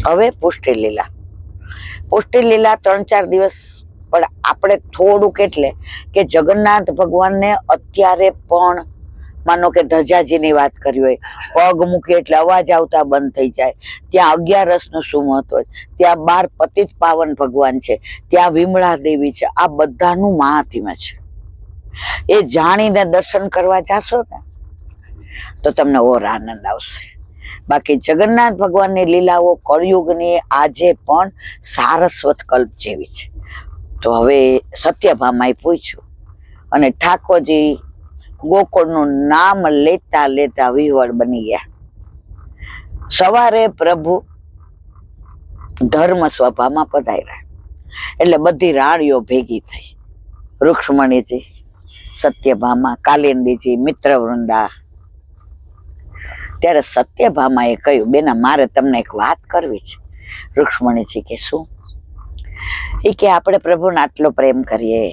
હવે પુષ્ટિ લીલા. પુષ્ટિ લીલા 3-4 દિવસ, પણ આપણે થોડુંક એટલે કે જગન્નાથ ભગવાનને અત્યારે પણ માનો કે ધજાજીની વાત કરી હોય, પગ મૂકે એટલે અવાજ આવતા બંધ થઈ જાય. ત્યાં 11 શું મહત્વ હોય, ત્યાં 12 પતિત પાવન ભગવાન છે, ત્યાં વિમળા દેવી છે. આ બધાનું મહાત્મ્ય છે. એ જાણીને દર્શન કરવા જાશો ને તો તમને ઓર આનંદ આવશે. બાકી જગન્નાથ ભગવાનની લીલાઓ કળયુગની આજે પણ સારસ્વત કલ્પ જેવી છે. તો હવે સત્યભામાએ પૂછ્યું અને ઠાકોરજી ગોકુળનું નામ લેતા લેતા વિહવળ બની ગયા. સવારે પ્રભુ ધર્મ સભામાં પધાર્યા એટલે બધી રાણીઓ ભેગી થઈ. રૂક્ષ્મણીજી, સત્યભામા, કાલિંદીજી, મિત્રવૃંદા. ત્યારે સત્યભામાએ કહ્યું, બેના મારે તમને એક વાત કરવી છે. રૂક્ષ્મણીજી કે શું? એ કે આપણે પ્રભુને આટલો પ્રેમ કરીએ,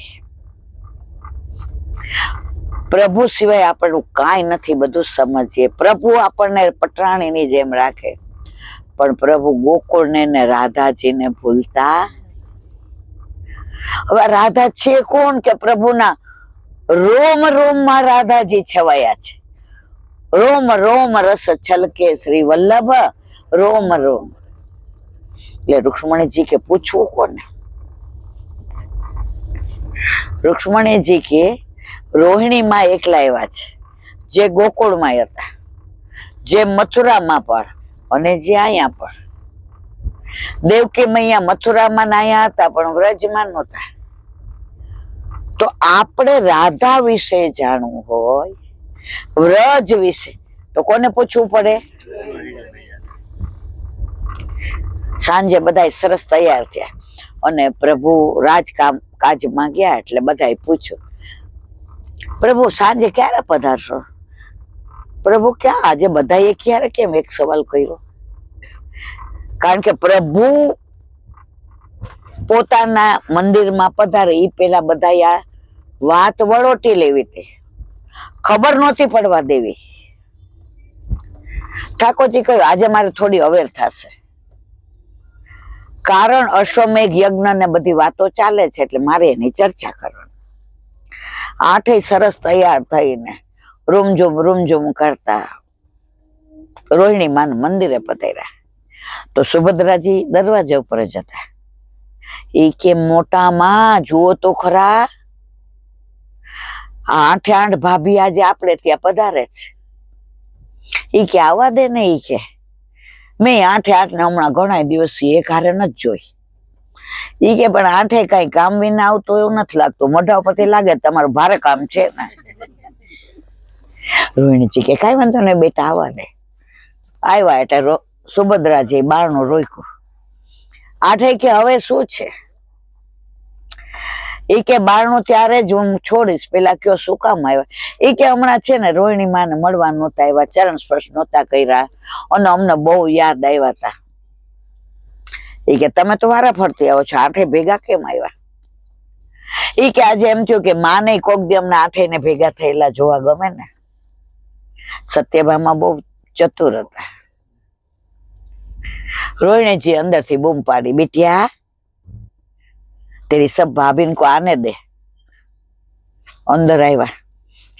પ્રભુ સિવાય આપણું કાંઈ નથી, બધું સમજીએ. પ્રભુ આપણને પટરાણીની જેમ રાખે, પણ પ્રભુ ગોકુળને ને રાધાજીને ભૂલતા. હવે રાધા છે કોણ? કે પ્રભુના રોમ રોમમાં રાધાજી છવાયા છે. રોમ રોમ રસ છલકે શ્રી વલ્લભ, રોમ રોમ. એટલે રૂક્ષ્મણીજી કે પૂછવું કોને? રૂક્ષ્મણીજી કે રોહિણીમાં એકલા એવા છે, જે ગોકુળમાં હતા, જે મથુરામાં પણ અને જે અહીંયા પણ. દેવકી મૈયા મથુરામાં અહીંયા હતા પણ વ્રજમાં નહોતા. તો આપણે રાધા વિશે જાણવું હોય, વ્રજ વિશે, તો કોને પૂછવું પડે? સાંજે બધા સરસ તૈયાર થયા અને પ્રભુ કાજમાં ગયા એટલે બધાએ પૂછ્યું, પ્રભુ સાંજે ક્યારે પધારશો? પ્રભુ ક્યાં? આજે બધાએ ક્યારે કેમ એક સવાલ કર્યો? કારણ કે પ્રભુ પોતાના મંદિરમાં પધારે એ પેલા બધા આ વાત વળોટી લેવી હતી, ખબર નહોતી પડવા દેવી. ઠાકોરજી કહ્યું, આજે મારે થોડી અવેર થશે, કારણ અશ્વમેઘ યજ્ઞ ને બધી વાતો ચાલે છે એટલે મારે એની ચર્ચા કરવાની. 8 સરસ તૈયાર થઈને રૂમઝૂમ કરતા રોહિણી માન મંદિરે પધાર્યા. તો સુભદ્રાજી દરવાજા ઉપર જ હતા. એ કે મોટામાં જુઓ તો ખરા, 8 ભાભી આજે આપણે ત્યાં પધારે છે. એ કે આવવા દે ને. એ કે મેં 8 ને હમણાં ઘણા દિવસ એક હારે નથી જોઈ. એ કે પણ 8 કઈ કામ વિના આવતો એવું નથી લાગતું, મોઢા ઉપરથી લાગે તમારું ભારે કામ છે ને. રોહિણીજી કે કઈ વાંધો નહીં બેટા, આવવા દે. આવ્યા એટલે સુભદ્રાજી બારણું રોક્યું. 8 કે હવે શું છે? એ કે બારણું ત્યારે જ હું છોડીશ, પેલા કયો શું કામ આવ્યા? એ કે હમણાં છે ને રોહિણી માને મળવા નહોતા આવ્યા, ચરણ સ્પર્શ નહોતા કર્યા અને અમને બહુ યાદ આવ્યા હતા. એ કે તમે તો વારા ફરતી આવો છો, 8 ભેગા કેમ આવ્યા? એ કે આજે એમ થયું કે માને કોક દી અમને 8 ને ભેગા થયેલા જોવા ગમે ને. સત્યભામા બહુ ચતુર હતા. રોહિણીજી અંદરથી બૂમ પાડી, બેટિયા તેરી સબ ભાભીન કો આને દે. અંદર આવ્યા,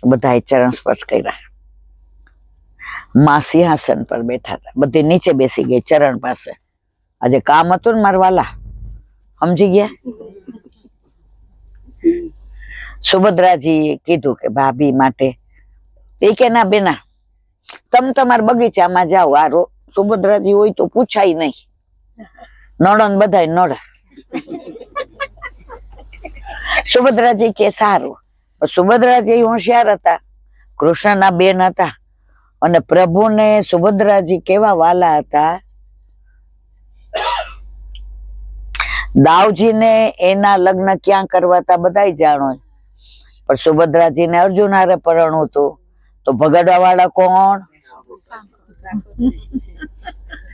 બધાએ ચરણ સ્પર્શ કર્યા. માં સિંહાસન પર બેઠા હતા, બધી નીચે બેસી ગઈ ચરણ પાસે. આજે કામ હતું ને મારા વાલા, સમજી ગયા? સુભદ્રાજી કીધું કે ભાભી માટે. એ કે ના બેના, તમે તમારા બગીચામાં જાઓ. આ સુભદ્રાજી હોય તો પૂછાય નહીં, નણંદ બધાય નળ. સુભદ્રાજી કે સારું. સુભદ્રાજી હોશિયાર હતા, કૃષ્ણના બેન હતા અને પ્રભુને સુભદ્રાજી કેવા વાલા હતા. દાવજીને એના લગ્ન ક્યાં કરવા હતા બધાય જાણો, પણ સુભદ્રાજીને અર્જુન હારે પરણવું હતું. તો ભગાડવા વાળા કોણ?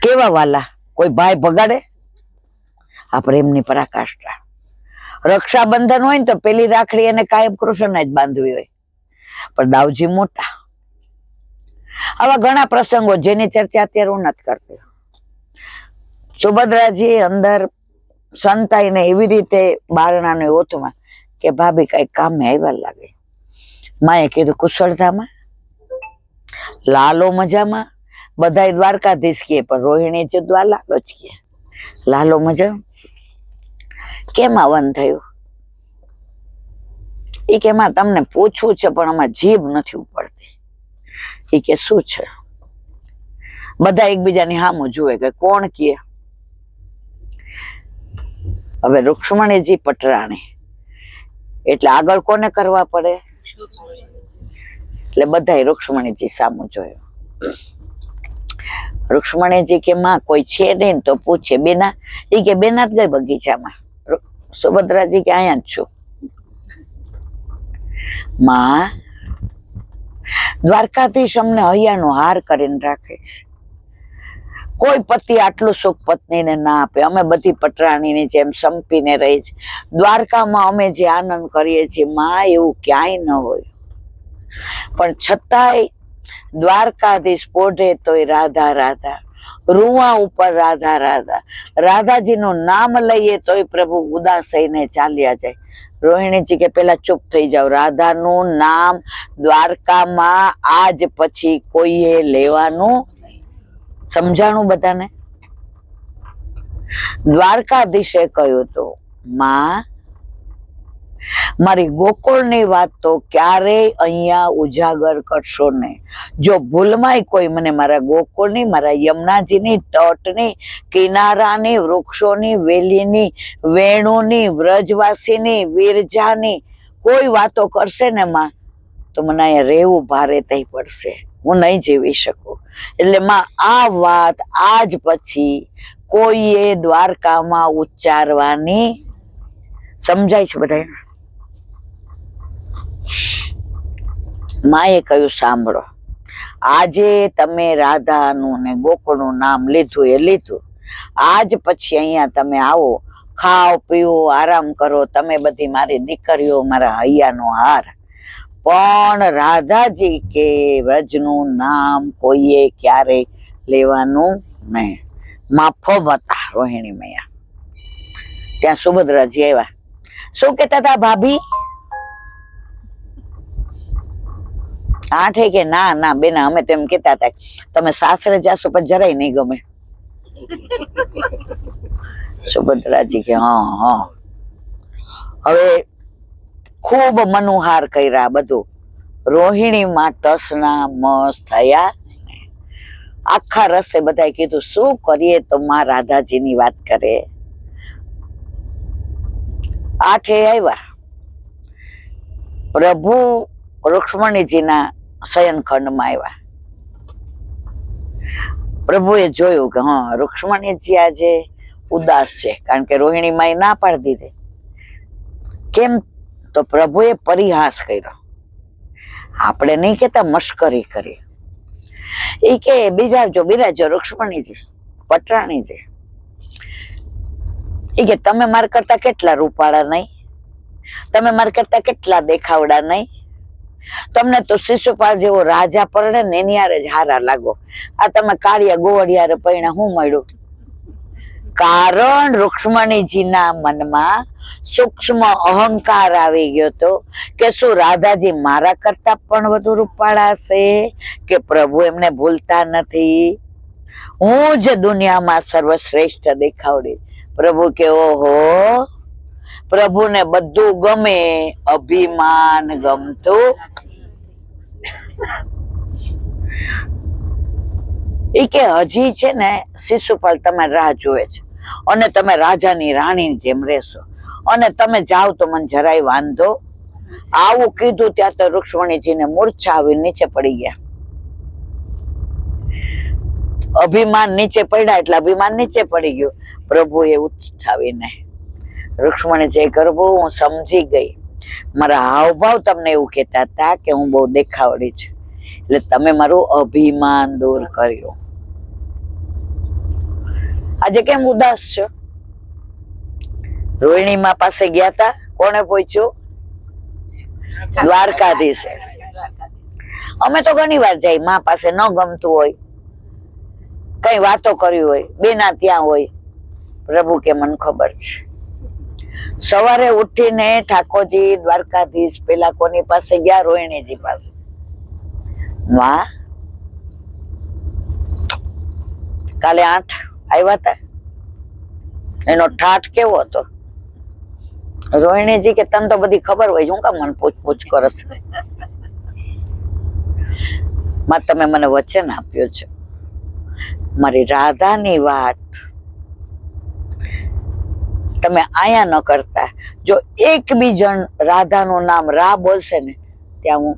કેવા વાલા? કોઈ ભાઈ ભગાડે? આ પ્રેમની પરાકાષ્ઠા. રક્ષાબંધન હોય ને તો પેલી રાખડી એને કાયમ કૃષ્ણને જ બાંધવી હોય, પણ દાવજી મોટા. આવા ઘણા પ્રસંગો જેની ચર્ચા અત્યારે હું નથી કરતી. સુભદ્રાજી અંદર સંતાઈને એવી રીતે બારણાની ઓથમાં કે ભાભી કઈ કામે આવ્યા લાગે. માએ કીધું કુશળતામાં, લાલો મજામાં, બધા દ્વારકાધીશ કહે પણ રોહિણી જુદવા લાલો જ કહે. લાલો મજા કેમ આવન થયું? એ કે માં તમને પૂછવું છે પણ આમાં જીભ નથી ઉપડતી. એ કે શું છે? બધા એકબીજાની સામું જુએ કે કોણ કહે. હવે રૂક્ષ્મણીજી પટરાણી એટલે આગળ કોને કરવા પડે? એટલે બધા રૂક્ષ્મણીજી સામું જોયું. રૂક્ષ્મણીજી કે માં કોઈ છે નહીં તો પૂછે બેના. એ કે બેના જ ગઈ બગીચામાં. સુભદ્રાજી કે અહીંયા જ છું. માં દ્વારકાધીશ અમને હૈયાનો હાર કરીને રાખે છે. કોઈ પતિ આટલું સુખ પત્નીને ના આપે. અમે બધી પટરાણીની જેમ સંપીને રહી છે. દ્વારકામાં અમે જે આનંદ કરીએ છીએ માં એવું ક્યાંય ન હોય. પણ છતાંય દ્વારકાધીશ પોઢે તોય રાધા રાધા, રૂવા ઉપર રાધા રાધા, રાધાજીનું નામ લઈએ તોય પ્રભુ ઉદાસ થઈને ચાલ્યા જાય. રોહિણીજી કે પેલા ચૂપ થઈ જાવ. રાધાનું નામ દ્વારકામાં આજ પછી કોઈએ લેવાનું. સમજાણું બધાને? દ્વારકાધીશે કહ્યું તો માં મારી ગોકુળની વાત તો ક્યારેય અહીંયા ઉજાગર કરશો નહીં. જો ભૂલમાંય કોઈ મને મારા ગોકુળની, મારા યમુનાજીની તટની, કિનારાની, વૃક્ષોની, વેલીની, વેણુની, વ્રજવાસીની, વિરજાની કોઈ વાતો કરશે ને માં તો મને અહીંયા રહેવું ભારે થઈ પડશે. હું નહીં જીવી શકું. એટલે માં આ વાત આજ પછી કોઈએ દ્વારકામાં ઉચ્ચારવાની. સમજાય છે બધા? માએ કહ્યું સાંભળો, આજે તમે રાધાનું ને ગોકુળનું નામ લીધું એ લીધું. આજ પછી અહીંયા તમે આવો, ખાઓ પીવો, આરામ કરો. તમે બધી મારી દીકરીઓ, મારા હૈયાનો હાર. પણ રાધાજી કે વ્રજનું નામ કોઈએ ક્યારેય લેવાનું નહીં. માફો હતા રોહિણી મૈયા. ત્યાં સુભદ્રાજી આવ્યા. શું કેતા હતા ભાભી? આઠે કે ના ના બેના અમે તો એમ કેતા હતા તમે સાસરે જાશો પણ જરાય નહીં ગમે. સુભદ્રાજી કે હા હા. હવે ખૂબ મનોહાર કર્યા બધું. રોહિણીમાં ટસના મસ થયા. આખા રસ્તે બધાએ કીધું શું કરીએ તો માં રાધાજીની વાત કરે. આઠે આવ્યા. પ્રભુ રૂક્ષ્મણીજીના શયનખંડમાં આવ્યા. પ્રભુએ જોયું કે હા રૂક્ષ્મણીજી આજે ઉદાસ છે, કારણ કે રોહિણીમાં ના પાડી દીધી. કેમ? તો પ્રભુએ પરિહાસ કર્યો. આપણે નહીં કેતા મશ્કરી કરી. એ કે બીજાજો બિરાજો રૂક્ષ્મણીજી પટરાણીજી. એ કે તમે માર કરતા કેટલા રૂપાળા નહીં, તમે માર કરતા કેટલા દેખાવડા નહીં. તમને તો શિશુપાલ જેવો રાજા પરણે ને એની હારે જ હારા લાગો. આ તમે કાળિયા ગોવડિયારે પૈણા હું મળ્યું? કારણ રૂક્ષ્મણીજીના મનમાં સૂક્ષ્મ અહંકાર આવી ગયો હતો કે શું રાધાજી મારા કરતા પણ વધુ રૂપાળા છે કે પ્રભુ એમને ભૂલતા નથી. હું જ દુનિયામાં સર્વશ્રેષ્ઠ દેખાવડી. પ્રભુ કે ઓહો, પ્રભુને બધું ગમે, અભિમાન ગમતું. એ કે હજી છે ને શિશુપાલ તમે રાહ જોવે છે અને તમે રાજાની રાણી જેમ રહેશો અને તમે જાઓ તો મને જરાય વાંધો. આવું કીધું ત્યાં તો રૂક્ષ્મણીજીને મૂર્છા આવી નીચે પડી ગયા. અભિમાન નીચે પડ્યા એટલે અભિમાન નીચે પડી ગયું. પ્રભુએ ઉઠાવીને રૂક્ષ્મણીજી પ્રભુ હું સમજી ગઈ, મારા હાવભાવ તમને એવું કહેતા હતા કે હું બહુ દેખાવડી છું, એટલે તમે મારું અભિમાન દૂર કર્યું. આજે કેમ ઉદાસ છો? રોહિણી માં પાસે ગયા તા. કોને પૂછ્યું? દ્વારકાધીશે. અમે તો ઘણી વાર જાય માં પાસે, ન ગમતું હોય, કઈ વાતો કરી હોય, બેના ત્યાં હોય પ્રભુ કે મને ખબર છે. સવારે ઉઠીને ઠાકોરજી દ્વારકાધીશ પેલા કોની પાસે ગયા? રોહિણીજી પાસે. માં કાલે 8 આવ્યા હતા, એનો ઠાઠ કેવો હતો? રોહિણીજી કે તને તો બધી ખબર હોય, શું કામ મને પૂછ કરસ? માં તમે મને વચન આપ્યું છે, મારી રાધાની વાત તમે આયા ન કરતા. જો એક બી જણ રાધાનું નામ રા બોલશે ને ત્યાં હું.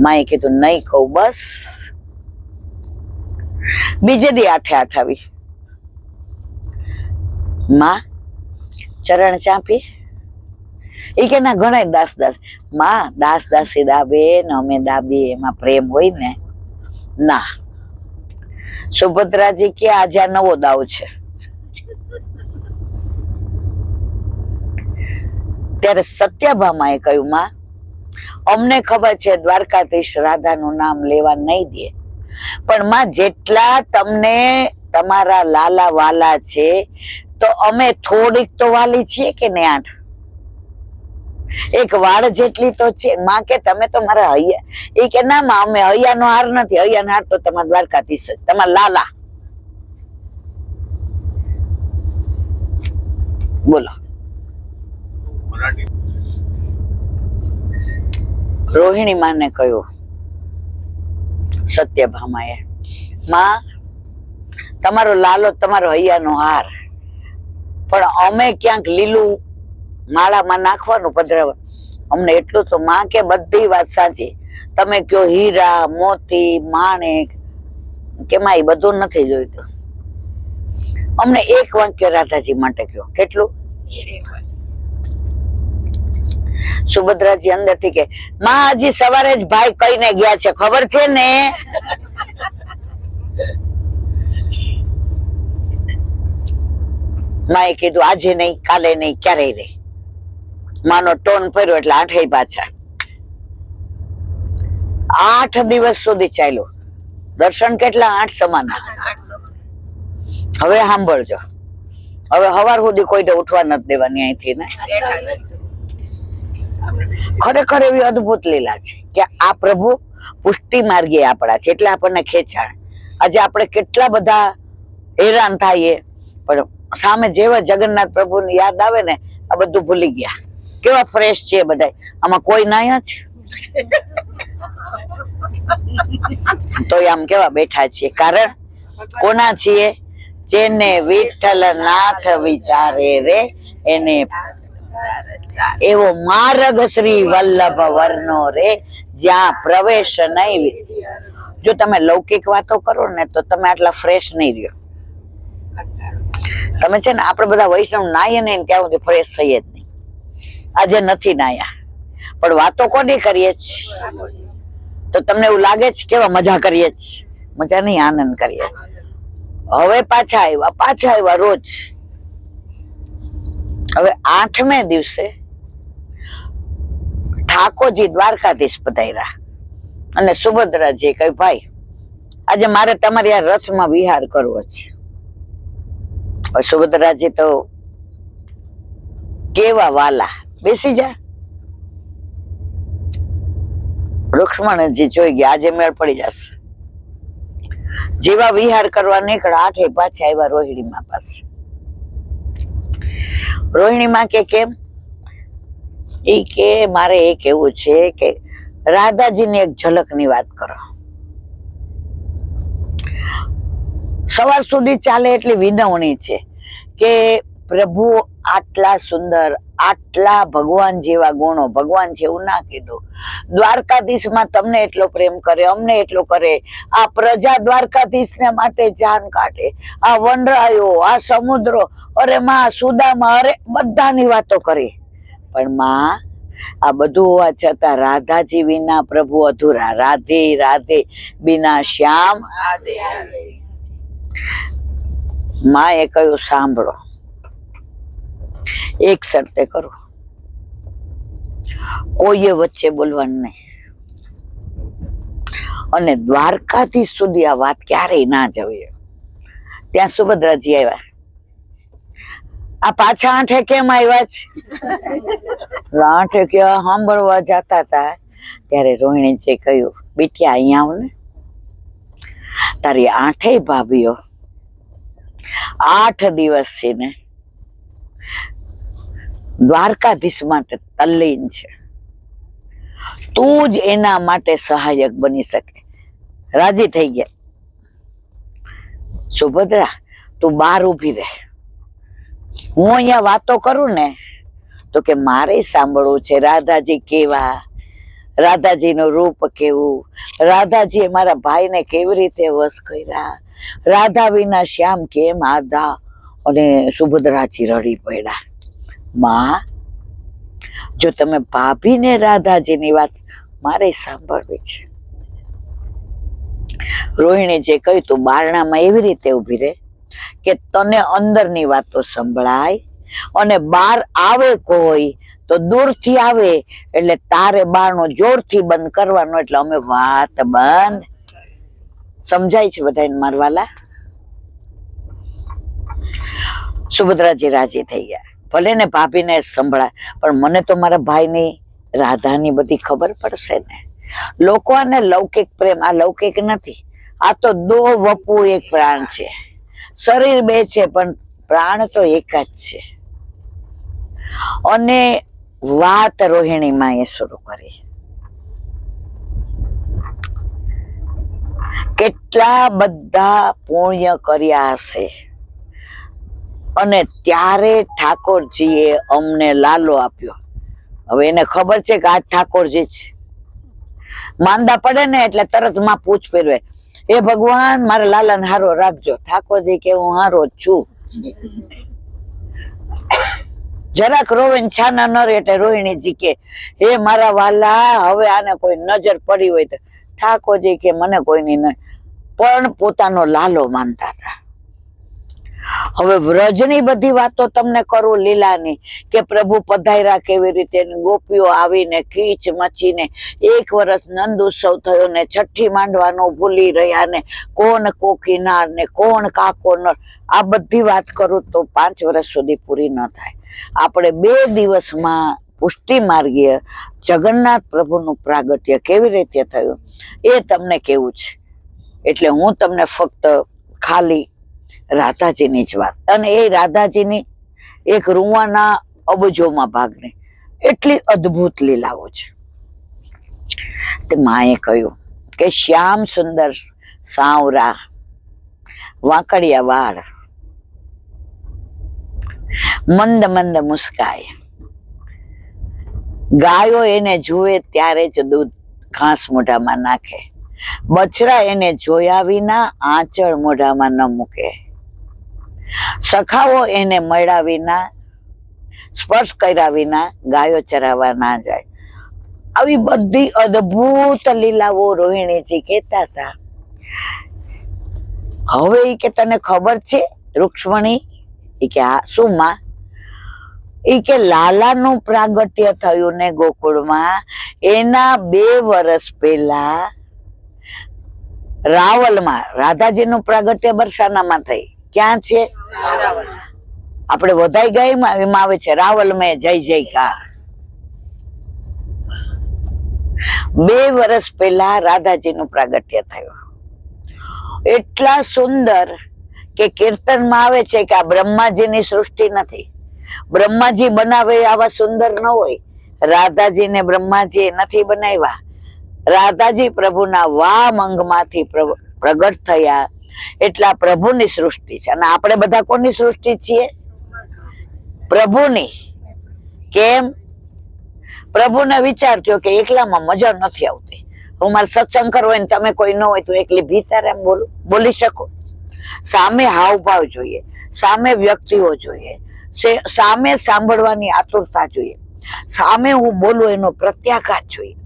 માએ કીધું નહીં કહું. બસ બીજે દી 8 આવી. માં ચરણ ચાંપી એ કે ના ઘણા દાસ. માં દાસી દાબે ને અમે દાબીએ, એમાં પ્રેમ હોય ને? ના. સુભદ્રાજી કે આજે આ નવો દાવ છે. ત્યારે સત્યભામાએ કહ્યું, માં અમને ખબર છે દ્વારકાધીશ રાધાનું નામ લેવા નહીં દે, પણ માં જેટલા તમને તમારા લાલા વાલા છે તો અમે થોડીક તો વાલી છીએ કે ને? 8 એક વાળ જેટલી તો છે. માં કે તમે તો મારા હૈયા. એ કે ના માં અમે હૈયાનો હાર નથી, હૈયાનો હાર તો તમારા દ્વારકાધીશ જ, તમારા લાલા. બોલો. રોહિણી માને કહ્યું સત્યભામાએ, માં તમારો લાલો તમારો હૈયાનો હાર, પણ અમે ક્યાંક લીલું માળામાં નાખવાનું પધરાવવાનું, અમને એટલું તો. માં કે બધી વાત સાચી, તમે કયો હીરા મોતી માણેક કે માં એ બધું નથી જોઈતું, અમને એક વાક્ય રાધાજી માટે કયો. કેટલું? સુભદ્રાજી અંદરથી કે માં હજી સવારે જ ભાઈ કહીને ગયા છે, ખબર છે ને? માએ કીધું આજે નહીં, કાલે નહીં, ક્યારેય નહીં. માનો ટોન પડ્યો એટલે 8 પાછા. 8 દિવસ સુધી ચાલ્યું દર્શન. કેટલા? 8 સમાન. હવે સાંભળજો, હવે સવાર સુધી કોઈને ઉઠવા નથી દેવાની અહીંથી ને. ખરેખર એવી અદભુત લીલા છે કે આ પ્રભુ પુષ્ટિ માર્ગે આપણા છે, એટલે આપણને ખેંચાણ. આજે આપણે કેટલા બધા હેરાન થઈએ, પણ સામે જેવા જગન્નાથ પ્રભુની યાદ આવે ને આ બધું ભૂલી ગયા. કેવા ફ્રેશ છે બધા. આમાં કોઈ ના જ તો આમ કેવા બેઠા છીએ, કારણ કોના છીએ? જેને વિઠ્ઠલ નાથ વિચારે રે એને એવો માર્ગ શ્રી વલ્લભ વર્ણો રે, જ્યાં પ્રવેશ નહીં. જો તમે લૌકિક વાતો કરો ને તો તમે આટલા ફ્રેશ નહીં રહ્યો. તમે છે ને આપણે બધા વૈષ્ણવ નાહીએ ને ત્યાં સુધી ફ્રેશ થઈએ જ નહીં. આજે નથી નાયા, પણ વાતો કોની કરીએ છીએ? તો તમને એવું લાગે છે કેવા મજા કરીએ છીએ? મજા નહીં, આનંદ કરીએ. હવે પાછા આવ્યા રોજ. હવે 8મે દિવસે ઠાકોરજી દ્વારકાધીશ પધાર્યા અને સુભદ્રાજી કહ્યું, ભાઈ આજે મારે તમારી આ રથમાં વિહાર કરવો છે. સુભદ્રાજી તો કેવા વાલા, બેસી જા. લક્ષ્મણજી જોઈ ગયા, આજે મેળ પડી જશે. જેવા વિહાર કરવા નીકળ્યા 8 પાછા આવ્યા રોહિણીમાં પાસે. રોહિણીમાં કે કેમ? એ કે મારે એ કેવું છે કે રાધાજીની એક ઝલકની વાત કરો. સવાર સુધી ચાલે એટલી વિનવણી છે કે પ્રભુ આટલા સુંદર, આટલા ભગવાન જેવા ગુણો, ભગવાન જેવું ના કીધું. દ્વારકાધીશમાં તમને એટલો પ્રેમ કરે, અમને એટલો કરે. આ પ્રજા દ્વારકાધીશને માટે જાન કાઢે. આ વનરાયો, આ સમુદ્રો, અરે માં સુદામા, અરે બધાની વાતો કરી. પણ માં આ બધું હોવા છતાં રાધાજી વિના પ્રભુ અધૂરા. રાધે રાધે બિના શ્યામ. માં એ કહ્યું, સાંભળો, એક શરતે કરો, કોઈએ વચ્ચે બોલવાનું નહીં, અને દ્વારકાધીશ સુધી આ વાત ક્યારેય ના જવી. ત્યાં સુભદ્રાજી આવ્યા. આ પાછા આઠે કેમ આવ્યા છે? આઠે કે સાંભળવા જતા હતા ત્યારે રોહિણીએ કહ્યું, બેટી અહીંયા આવ ને, તારી આઠેય ભાભીઓ 8 દિવસ છે ને દ્વારકાધીશ માટે તલ્લીન છે, તું જ એના માટે સહાયક બની શકે. રાજી થઈ ગયા. સુભદ્રા, તું બહાર ઊભી રહે, હું અહીંયા વાતો કરું ને તો કે મારે સાંભળવું છે. રાધાજી કેવા, રાધાજીનું રૂપ કેવું, રાધાજીએ મારા ભાઈને કેવી રીતે વશ કર્યા, રાધા વિના શ્યામ કેમ આધા. અને સુભદ્રાજી રડી પડ્યા. માં, જો તમે ભાભીને રાધાજીની વાત મારે સાંભળવી છે. રોહિણી જે કહ્યું, તું બારણામાં એવી રીતે ઊભી રહે કે તને અંદરની વાતો સંભળાય, અને બહાર આવે કોઈ તો દૂરથી આવે એટલે તારે બારણું જોરથી બંધ કરવાનો, એટલે અમે વાત બંધ. સમજાય છે બધાને મારવાલા? સુભદ્રાજી રાજી થઈ ગયા. ભલે ને ભાભીને સંભળાય, પણ મને તો મારા ભાઈની રાધાની બધી ખબર પડશે ને. લોકો આને લૌકિક પ્રેમ, આ લૌકિક નથી, આ તો દો વપુ એક પ્રાણ છે. શરીર બે છે પણ પ્રાણ તો એક જ છે. અને વાત રોહિણીમાં એ શરૂ કરી. કેટલા બધા પુણ્ય કર્યા હશે, અને ત્યારે ઠાકોરજીએ અમને લાલો આપ્યો. હવે એને ખબર છે કે આ ઠાકોરજી છે. માંદા પડે ને એટલે તરત માં પૂછ ફેરવે, એ ભગવાન મારા લાલાને હારો રાખજો. ઠાકોરજી કે હું હારો જ છું. જરાક રોવે છાના ન રહે એટલે રોહિણીજી કે, હે મારા વાલા, હવે આને કોઈ નજર પડી હોય તો. ઠાકોરજી કે મને કોઈની નહીં, પણ પોતાનો લાલો માનતા હતા. હવે વ્રજની બધી વાતો તમને કરું લીલાની, કે પ્રભુ પધાર્યા કેવી રીતે, ગોપીઓ આવીને કીચ મચીને 1 વર્ષ નંદ ઉત્સવ થયો ને, છઠ્ઠી માંડવાનો ભૂલી રહ્યા ને, કોણ કોકીનાર ને કોણ કાકોનર, આ બધી વાત કરું તો 5 વર્ષ સુધી પૂરી ન થાય. આપણે 2 દિવસમાં પુષ્ટિ માર્ગીય જગન્નાથ પ્રભુનું પ્રાગટ્ય કેવી રીતે થયું એ તમને કેવું છે. એટલે હું તમને ફક્ત ખાલી રાધાજીની જ વાત, અને એ રાધાજીની એક રૂવાના અબજોમાં ભાગની એટલી અદ્ભુત લીલાઓ છે. તે માએ કહ્યું કે શ્યામ સુંદર સાવરા, વાંકડિયા વાળ, મંદ મંદ મુસ્કાય, ગાયો એને જુએ ત્યારે જ દૂધ ઘાસ મોઢામાં નાખે, બછડા એને જોયા વિના આંચળ મોઢામાં ન મૂકે, સખાઓ એને મળ્યા વિના, સ્પર્શ કર્યા વિના ગાયો ચરાવવા ના જાય. આવી બધી અદ્ભુત લીલાઓ રોહિણીજી કહેતા હતા. હવે એ કે તને ખબર છે રૂક્ષ્મણી? એ કે હા. શું માં? એ કે લાલાનું પ્રાગટ્ય થયું ને ગોકુળમાં, એના 2 વર્ષ પહેલા રાવલમાં રાધાજીનું પ્રાગટ્ય બરસાનામાં થઈ. ક્યાં છે? આપણે વધાઈ ગાયમાં એમાં આવે છે રાવલ મેં જય જયકાર. 2 વર્ષ પહેલા રાધાજીનું પ્રાગટ્ય થયું. એટલા સુંદર કે કીર્તનમાં આવે છે કે આ બ્રહ્માજીની સૃષ્ટિ નથી. બ્રહ્માજી બનાવે આવા સુંદર ન હોય. રાધાજીને બ્રહ્માજી નથી બનાવ્યા. રાધાજી પ્રભુના વામ અંગમાંથી પ્રગટ થયા. એટલા પ્રભુની સૃષ્ટિ છે. અને આપણે બધા કોની સૃષ્ટિ છીએ? પ્રભુની. કેમ? પ્રભુને વિચાર થયો કે એકલામાં મજા નથી આવતી, હું મારે સત્સંગ કરવો હોય ને તમે કોઈ ન હોય તો એકલી ભીતર એમ બોલી શકો? સામે હાવભાવ જોઈએ, સામે વ્યક્તિઓ જોઈએ, સામે સાંભળવાની આતુરતા જોઈએ, સામે હું બોલું એનો પ્રત્યાઘાત જોઈએ.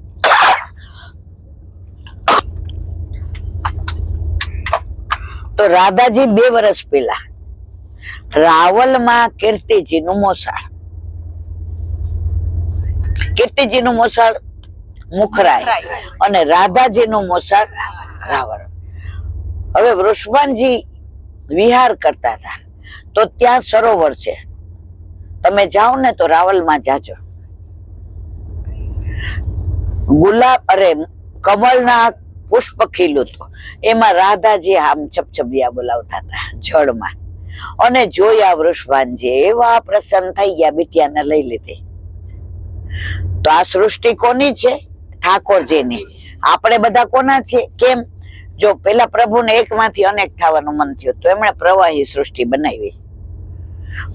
તો રાધાજી 2 વર્ષ પહેલા રાવલમાં કીર્તિજીનું મોસાળ, કીર્તિજીનું મોસાળ મુખરાય અને રાધાજીનું મોસાળ રાવણ. હવે વૃષભાનજી વિહાર કરતા હતા તો ત્યાં સરોવર છે, તમે જાઓ ને તો રાવલમાં જાજો. ગુલાબ કમળના પુષ્પ ખીલું હતું, એમાં રાધાજી આમ ચપચપિયા બોલાવતા હતા જળમાં, અને જોયા વૃષભાનજી એવા પ્રસન્ન થઈ ગયા, બિટિયાને લઈ લીધી. તો આ સૃષ્ટિ કોની છે? ઠાકોરજીની. આપણે બધા કોના છીએ? કેમ? જો પેલા પ્રભુને એકમાંથી અનેક થવાનું મન થયું તો એમણે પ્રવાહી સૃષ્ટિ બનાવી.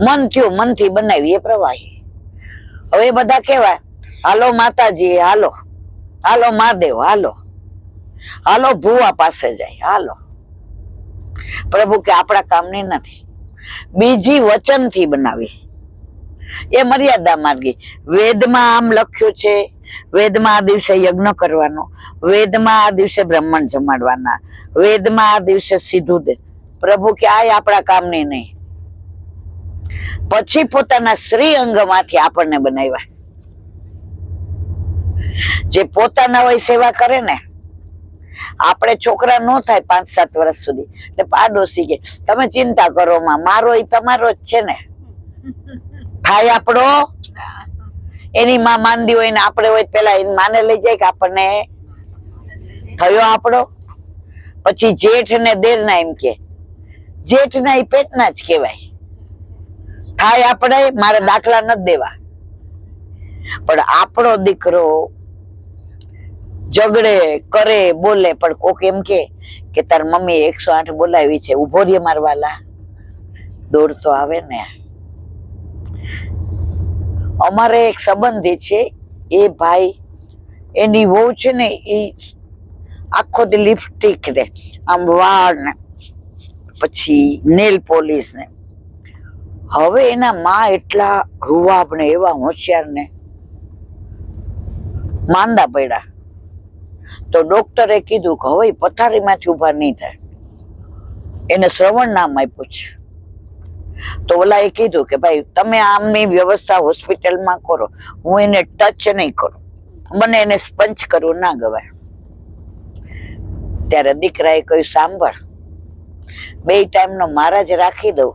મન થયું, મનથી બનાવી, એ પ્રવાહી. હવે બધા કેવા, હાલો માતાજી, હાલો હાલો મહાદેવ, હાલો હાલો ભુવા પાસે જાય, હાલો. પ્રભુ કે આપણા કામની નથી, બીજી વચનથી બનાવી, એ મર્યાદા માર્ગી. વેદમાં આમ લખ્યું છે, વેદમાં આ દિવસે યજ્ઞ કરવાનો, વેદમાં આ દિવસે બ્રાહ્મણ જમાડવાના, વેદમાં આ દિવસે સીધું દે. પ્રભુ કે આ આપણા કામની નહીં. પછી પોતાના શ્રી અંગમાંથી આપણને બનાવ્યા. જે પોતાના હોય સેવા કરે ને, આપણે છોકરા ન થાય 5-7 વર્ષ સુધી એટલે પાડોશી કે તમે ચિંતા કરો માં, મારો એ તમારો જ છે ને. થાય આપણો, એની માં માંદી હોય ને આપણે હોય પેલા એની માને લઈ જાય કે આપણને થયો આપણો. પછી જેઠ ને દેર ના એમ કે, જેઠ ના એ પેટના જ કહેવાય. થાય આપણે, મારે દાખલા નથી દેવા, પણ આપણો દીકરો ઝઘડે કરે બોલે, પણ કોક એમ કે તાર મમ્મી 108 બોલાવી છે, ઉભો રે મારવાલા, દોડતો આવે ને. અમારે એક સંબંધી છે, એ ભાઈ, એની વહુ છે ને, એ આખો દી લિપસ્ટિક ને આમ વાળ ને પછી નેલ પોલિશ ને. હવે એના માં એટલા રૂવાબ ને એવા હોશિયાર ને માંદા પડ્યા, તો ડોક્ટરે કીધું કે હવે પથારીમાંથી ઉભા નહીં થાય. એને શ્રવણ નામ આપ્યું છે. તો ઓલા એ કીધું કે ભાઈ તમે આમની વ્યવસ્થા હોસ્પિટલમાં કરો, હું એને ટચ નહીં કરું, મને એને સ્પંચ કરવું ના ગવાય. ત્યારે દીકરાએ કહ્યું સાંભળ, 2 ટાઈમનો મારા જ રાખી દઉં,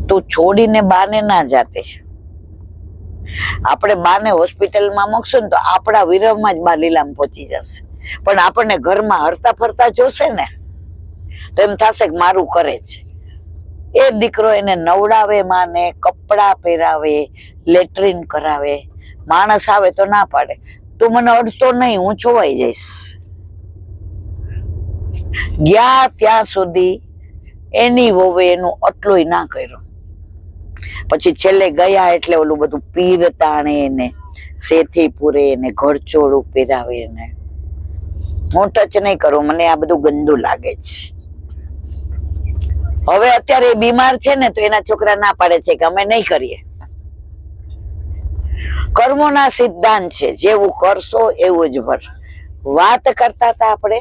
તું છોડીને બાને ના જાતે. આપણે બાને હોસ્પિટલમાં મૂકશું ને તો આપણા વિરહમાં જ બા લીલામ પહોંચી જશે, પણ આપણને ઘરમાં હરતા ફરતા જોશે ને તો એમ થશે કે મારું કરે છે. એ દીકરો એને નવડાવે, માને કપડા પહેરાવે, લેટ્રિન કરાવે. માણસ આવે તો ના પાડે, તું મને અડતો નહીં, હું છોવાઈ જઈશ. ગયા ત્યાં સુધી એની વહુએ એનું આટલું ના કર્યું. પછી છેલ્લે ગયા એટલે ઓલું બધું પીર તાણે ને સેથી પૂરે ને ઘરચોળું પહેરાવે ને. હું ટચ નહીં કરું, મને આ બધું ગંદુ લાગે છે. હવે અત્યારે બીમાર છે ને તો એના છોકરા ના પાડે છે કે અમે નહીં કરીએ. કર્મોના સિદ્ધાંત છે, જેવું કરશો એવું જ ભર. વાત કરતા હતા આપણે